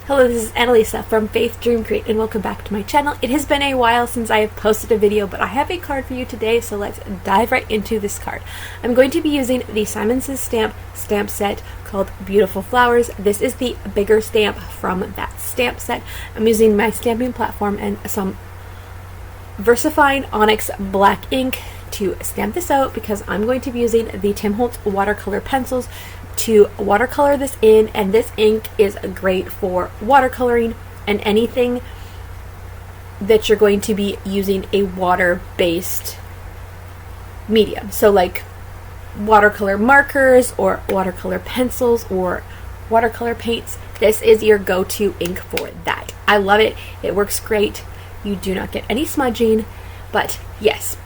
Hello, this is Annalisa from Faith Dream Create, and welcome back to my channel. It has been a while since I have posted a video, but I have a card for you today, so let's dive right into this card. I'm going to be using the Simon Says stamp set called Beautiful Flowers. This is the bigger stamp from that stamp set. I'm using my stamping platform and some VersaFine Onyx black ink to stamp this out because I'm going to be using the Tim Holtz watercolor pencils to watercolor this in, and this ink is great for watercoloring and anything that you're going to be using a water-based medium. So like watercolor markers or watercolor pencils or watercolor paints. This is your go-to ink for that. I love it. It works great. You do not get any smudging, but yes.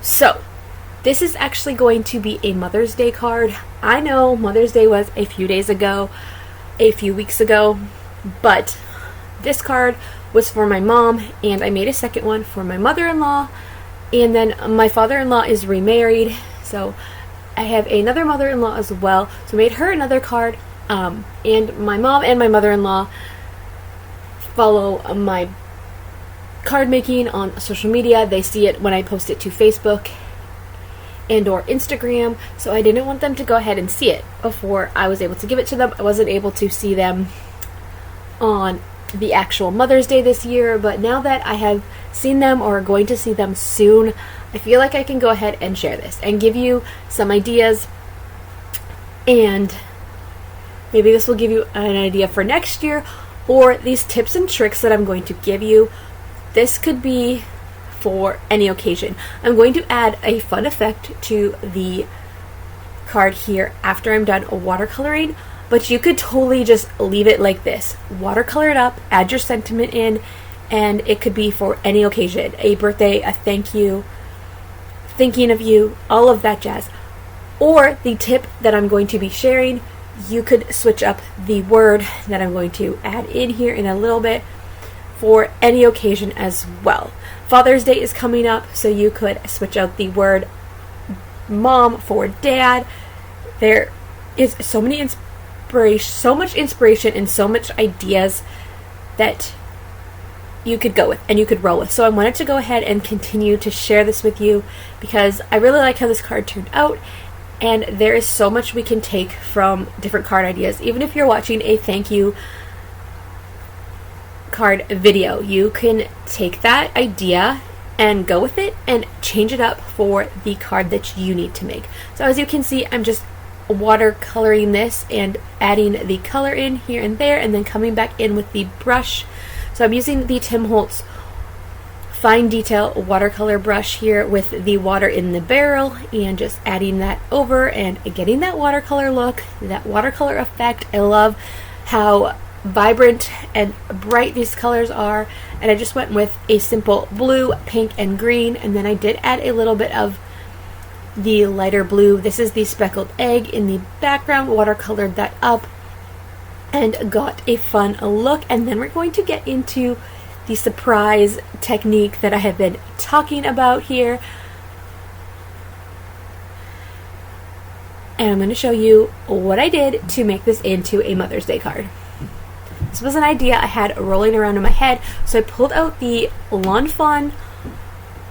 So this is actually going to be a Mother's Day card. I know Mother's Day was a few weeks ago, but this card was for my mom, and I made a second one for my mother-in-law, and then my father-in-law is remarried, so I have another mother-in-law as well, so I made her another card, and my mom and my mother-in-law follow my card making on social media. They see it when I post it to Facebook and or Instagram, so I didn't want them to go ahead and see it before I was able to give it to them. I wasn't able to see them on the actual Mother's Day this year, but now that I have seen them or are going to see them soon, I feel like I can go ahead and share this and give you some ideas, and maybe this will give you an idea for next year, or these tips and tricks that I'm going to give you. This could be for any occasion. I'm going to add a fun effect to the card here after I'm done watercoloring, but you could totally just leave it like this. Watercolor it up, add your sentiment in, and it could be for any occasion. A birthday, a thank you, thinking of you, all of that jazz. Or the tip that I'm going to be sharing, you could switch up the word that I'm going to add in here in a little bit for any occasion as well. Father's Day is coming up, so you could switch out the word mom for dad. There is so much inspiration and so much ideas that you could go with and you could roll with. So I wanted to go ahead and continue to share this with you because I really like how this card turned out, and there is so much we can take from different card ideas. Even if you're watching a thank you card video, you can take that idea and go with it and change it up for the card that you need to make. So as you can see, I'm just watercoloring this and adding the color in here and there, and then coming back in with the brush. So I'm using the Tim Holtz fine detail watercolor brush here with the water in the barrel, and just adding that over and getting that watercolor look, that watercolor effect. I love how vibrant and bright these colors are, and I just went with a simple blue, pink, and green, and then I did add a little bit of the lighter blue. This is the speckled egg in the background, watercolored that up and got a fun look. And then we're going to get into the surprise technique that I have been talking about here, and I'm going to show you what I did to make this into a Mother's Day card. This was an idea I had rolling around in my head, so I pulled out the Lawn Fawn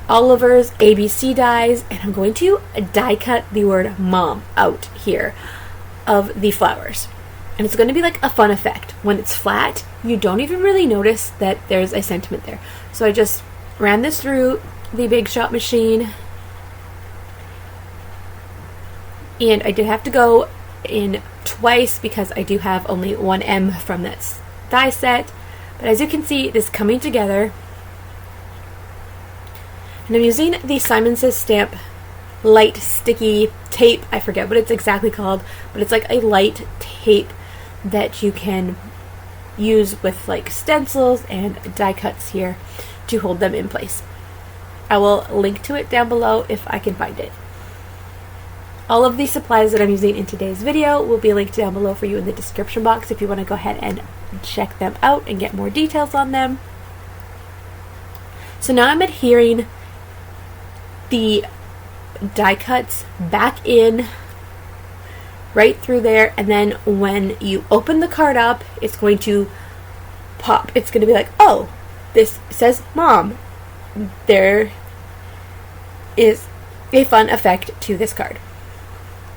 Oliver's ABC dies, and I'm going to die cut the word mom out here of the flowers. And it's going to be like a fun effect. When it's flat, you don't even really notice that there's a sentiment there. So I just ran this through the Big Shot machine, and I did have to go in twice because I do have only one M from that die set, but as you can see, it is coming together. And I'm using the Simon Says stamp light sticky tape. I forget what it's exactly called, but it's like a light tape that you can use with like stencils and die cuts here to hold them in place. I will link to it down below if I can find it. All of the supplies that I'm using in today's video will be linked down below for you in the description box if you want to go ahead and check them out and get more details on them. So now I'm adhering the die cuts back in right through there, and then when you open the card up, it's going to pop. It's going to be like, oh, this says mom. There is a fun effect to this card.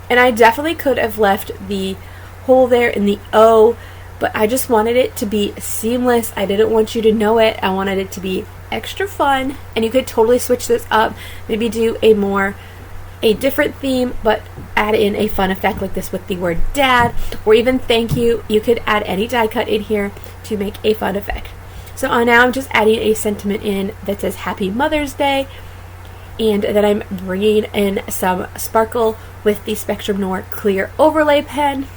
And I definitely could have left the hole there in the O, but I just wanted it to be seamless. I didn't want you to know it. I wanted it to be extra fun, and you could totally switch this up. Maybe do a different theme, but add in a fun effect like this with the word dad, or even thank you. You could add any die cut in here to make a fun effect. So now I'm just adding a sentiment in that says Happy Mother's Day, and then I'm bringing in some sparkle with the Spectrum Noir clear overlay pen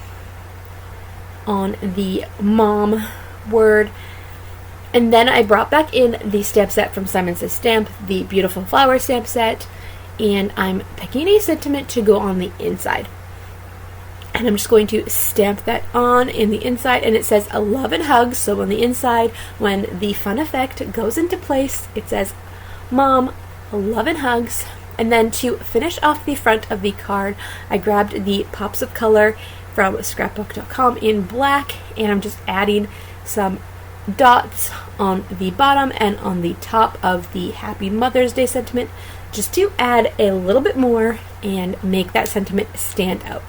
on the mom word. And then I brought back in the stamp set from Simon Says Stamp, the Beautiful Flower stamp set, and I'm picking a sentiment to go on the inside. And I'm just going to stamp that on in the inside, and it says a love and hugs. So on the inside, when the fun effect goes into place, it says Mom, love and hugs. And then to finish off the front of the card, I grabbed the Pops of Color from scrapbook.com in black, and I'm just adding some dots on the bottom and on the top of the Happy Mother's Day sentiment, just to add a little bit more and make that sentiment stand out.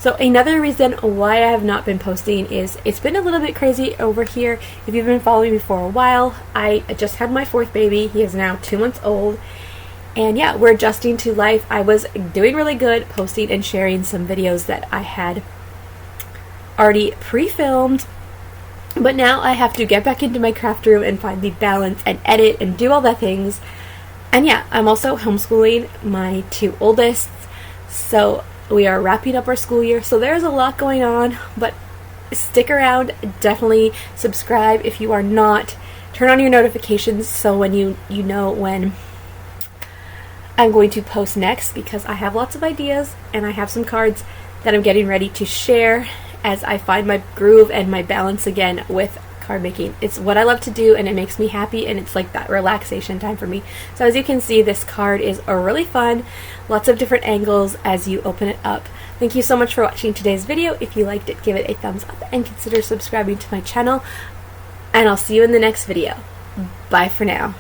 So another reason why I have not been posting is it's been a little bit crazy over here. If you've been following me for a while, I just had my 4th baby. He is now 2 months old. And yeah, we're adjusting to life. I was doing really good posting and sharing some videos that I had already pre-filmed. But now I have to get back into my craft room and find the balance and edit and do all the things. And yeah, I'm also homeschooling my 2 oldest. So we are wrapping up our school year. So there's a lot going on, but stick around. Definitely subscribe if you are not. Turn on your notifications so when you know when I'm going to post next, because I have lots of ideas and I have some cards that I'm getting ready to share as I find my groove and my balance again with card making. It's what I love to do, and it makes me happy, and it's like that relaxation time for me. So as you can see, this card is really fun. Lots of different angles as you open it up. Thank you so much for watching today's video. If you liked it, give it a thumbs up and consider subscribing to my channel. And I'll see you in the next video. Bye for now.